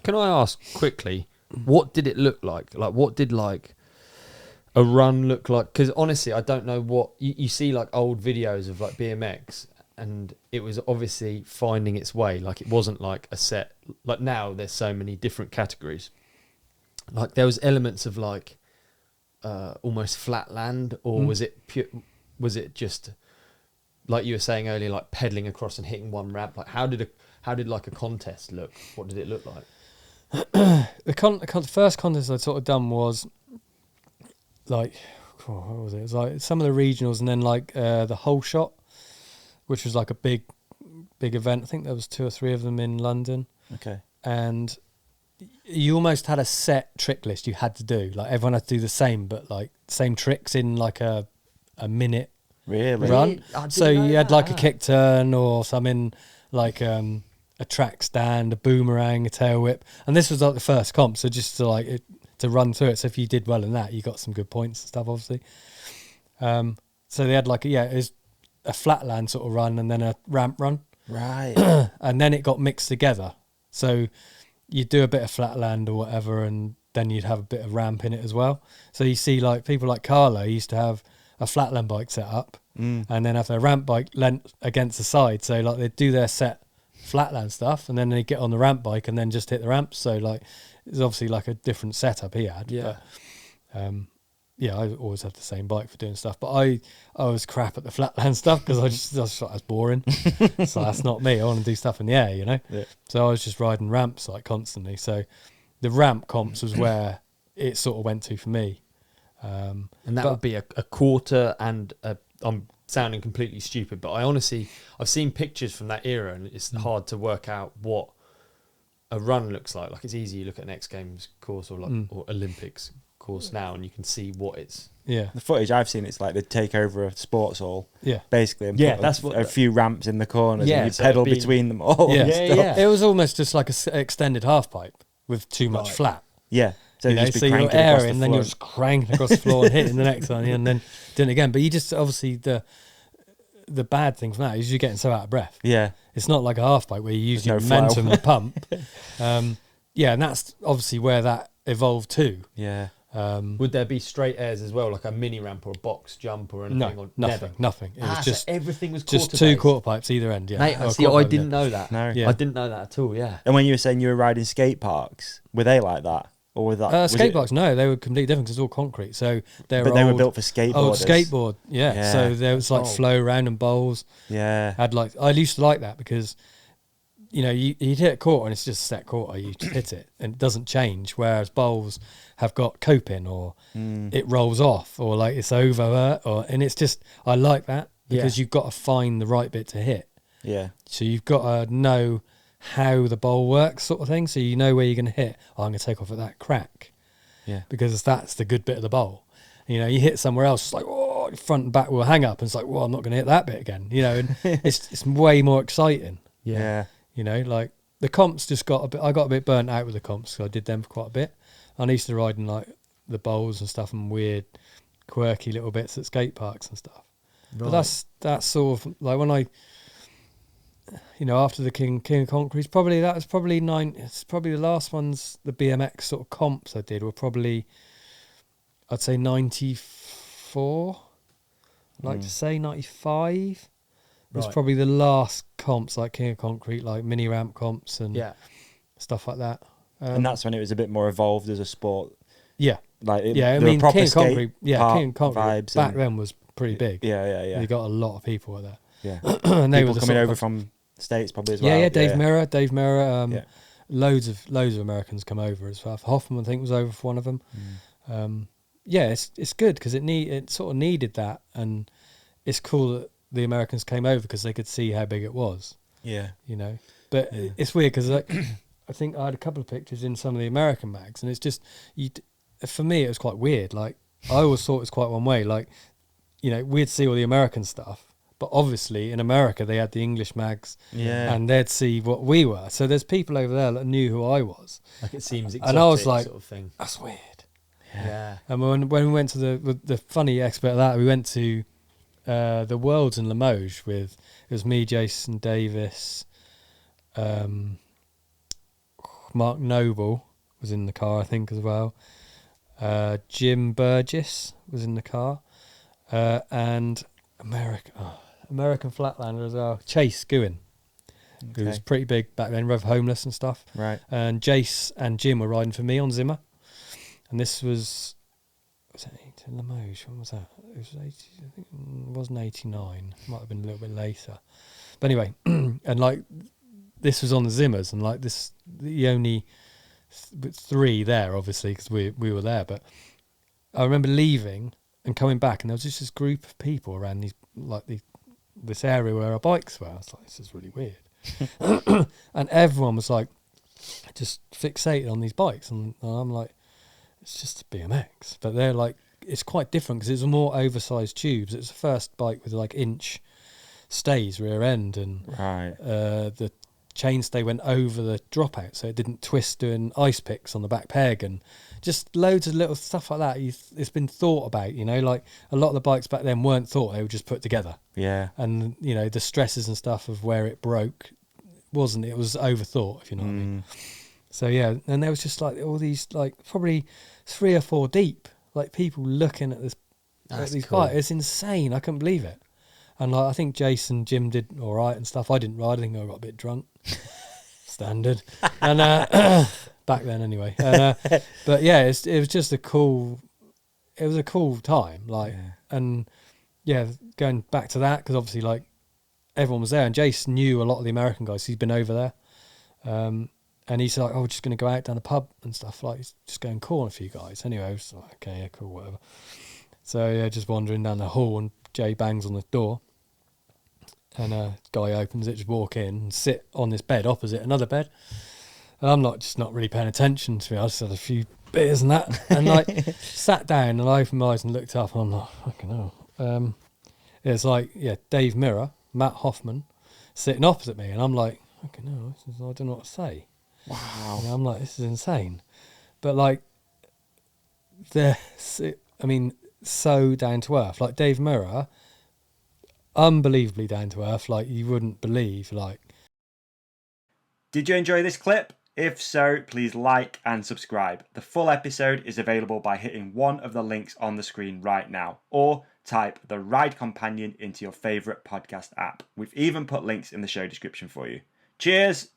Can I ask quickly, what did it look like? Like, what did like a run look like? Because honestly, I don't know what you see like old videos of like BMX, and it was obviously finding its way. Like, it wasn't like a set. Like now, there's so many different categories. Like there was elements of like almost flat land, or was it pure? Was it just like you were saying earlier, like pedaling across and hitting one ramp? Like how did like a contest look? What did it look like? The first contest I'd sort of done was like, what was it? It was like some of the regionals, and then like the whole shot, which was like a big event. I think there was 2 or 3 of them in London. Okay. And you almost had a set trick list you had to do. Like everyone had to do the same, but like same tricks in like a minute run. So you had like a kick turn or something, like a track stand, a boomerang, a tail whip. And this was like the first comp, so just to to run through it. So if you did well in that, you got some good points and stuff, obviously. So they had like it was a flatland sort of run and then a ramp run. Right. And then it got mixed together. So you'd do a bit of flatland or whatever, and then you'd have a bit of ramp in it as well. So you see like people like Carlo used to have a flatland bike set up and then have their ramp bike lent against the side. So like they'd do their set flatland stuff and then they get on the ramp bike and then just hit the ramps. So like it's obviously like a different setup he had. Yeah. But, yeah, I always had the same bike for doing stuff, but I was crap at the flatland stuff because I just thought it was boring. So that's not me. I want to do stuff in the air, you know. Yeah. So I was just riding ramps like constantly. So the ramp comps was where it sort of went to for me. And that would be a quarter and I'm sounding completely stupid, but I've seen pictures from that era and it's hard to work out what a run looks like. Like it's easy, you look at an X Games course or or Olympics course now and you can see what it's. Yeah. The footage I've seen, it's like they take over a sports hall. Yeah. Basically. And put that's what a few ramps in the corners and you so pedal between them all. Yeah. And stuff. It was almost just like an extended half pipe with too much flat. Yeah. So, you know, so you're airing and then you're just cranking across the floor and hitting the next one and then doing it again. But you just obviously the bad thing from that is you're getting so out of breath. Yeah. It's not like a half pipe where you use your no momentum and pump. Yeah, and that's obviously where that evolved too. Yeah. Would there be straight airs as well, like a mini ramp or a box jump or anything? No, or nothing. It was just so everything was just quarter 2 quarter pipes either end. Yeah, Mate, I didn't know that. No. Yeah. I didn't know that at all. Yeah. And when you were saying you were riding skate parks, were they like that? Or were that skate parks? No, they were completely different because it's all concrete. So they were built for skateboarders. Old skateboard, yeah. So there was like flow round and bowls. Yeah. I used to like that because, you know, you'd hit a quarter and it's just a set quarter. You just hit it and it doesn't change. Whereas bowls have got coping or it rolls off or like it's over and it's just, I like that because you've got to find the right bit to hit. Yeah. So you've got to know how the bowl works sort of thing. So you know where you're going to hit. Oh, I'm going to take off at that crack. Yeah. Because that's the good bit of the bowl. You know, you hit somewhere else, it's like, oh, front and back will hang up. And it's like, well, I'm not going to hit that bit again. You know, and it's way more exciting. Yeah. You know, like the comps I got a bit burnt out with the comps because I did them for quite a bit. And I used to ride in like the bowls and stuff and weird, quirky little bits at skate parks and stuff. Right. But that's sort of like when I, you know, after the King of Concrete, it's probably the last ones, the BMX sort of comps I did were probably, I'd say 94. I'd like to say 95 was probably the last comps like King of Concrete, like mini ramp comps and stuff like that. And that's when it was a bit more evolved as a sport. Yeah. Like I mean, King of Concrete, King of Concrete vibes back then was pretty big. Yeah. You got a lot of people there. Yeah. And they people were coming over from States probably as well. Yeah, Dave Mirror. Loads of Americans come over as well. Hoffman, I think, was over for one of them. It's good because it sort of needed that, and it's cool that the Americans came over because they could see how big it was. Yeah, you know. But it's weird because I think I had a couple of pictures in some of the American mags, and it's just for me it was quite weird. Like I always thought it was quite one way. Like, you know, we'd see all the American stuff. But obviously, in America, they had the English mags, and they'd see what we were. So there's people over there that knew who I was. Like it seems exotic, and I was like, sort of thing. That's weird. Yeah. And when we went to the funny aspect of that, we went to the Worlds in Limoges it was me, Jason Davis, Mark Noble was in the car, I think, as well. Jim Burgess was in the car. And American Flatlander as well. Chase Guin, who was pretty big back then, Rev Homeless and stuff. Right. And Jace and Jim were riding for me on Zimmer. And this was it 80 Limoges? When was that? It was 80, I think it wasn't 89. Might have been a little bit later. But anyway, and like this was on the Zimmers, and like this, the only three there, obviously, because we were there. But I remember leaving and coming back, and there was just this group of people around this area where our bikes were. I was like, this is really weird. And everyone was like, just fixated on these bikes, and I'm like, it's just a BMX, but they're like, it's quite different because it's more oversized tubes. It's the first bike with like inch stays rear end, and the chainstay went over the dropout, so it didn't twist doing ice picks on the back peg, and just loads of little stuff like that. It's been thought about, you know, like a lot of the bikes back then weren't thought, they were just put together. Yeah. And, you know, the stresses and stuff of where it broke it was overthought, if you know what I mean. So yeah, and there was just like all these, like probably 3 or 4 deep, like people looking at these bikes. It's insane. I couldn't believe it. And like I think Jason, Jim did all right and stuff. I didn't ride. I think I got a bit drunk. Standard. And back then anyway. But yeah, it was just a cool time. Like, and yeah, going back to that, because obviously like everyone was there, and Jason knew a lot of the American guys. He's been over there. And he's like, oh, we're just going to go out down the pub and stuff. Like, he's just going cool on a few guys. Anyway, I was like, okay, yeah, cool, whatever. So, yeah, just wandering down the hall, and Jay bangs on the door. And a guy opens it, just walk in and sit on this bed opposite another bed. And I'm not really paying attention to me. I just had a few beers and that. And, like, sat down and I opened my eyes and looked up. And I'm like, fucking hell. It's like, yeah, Dave Mirror, Matt Hoffman, sitting opposite me. And I'm like, fucking hell, I don't know what to say. Wow. You know, I'm like, this is insane. But like, so down to earth. Like Dave Mirror, unbelievably down to earth. Like you wouldn't believe. Like, did you enjoy this clip? If so, please like and subscribe. The full episode is available by hitting one of the links on the screen right now, or type The Ride Companion into your favourite podcast app. We've even put links in the show description for you. Cheers!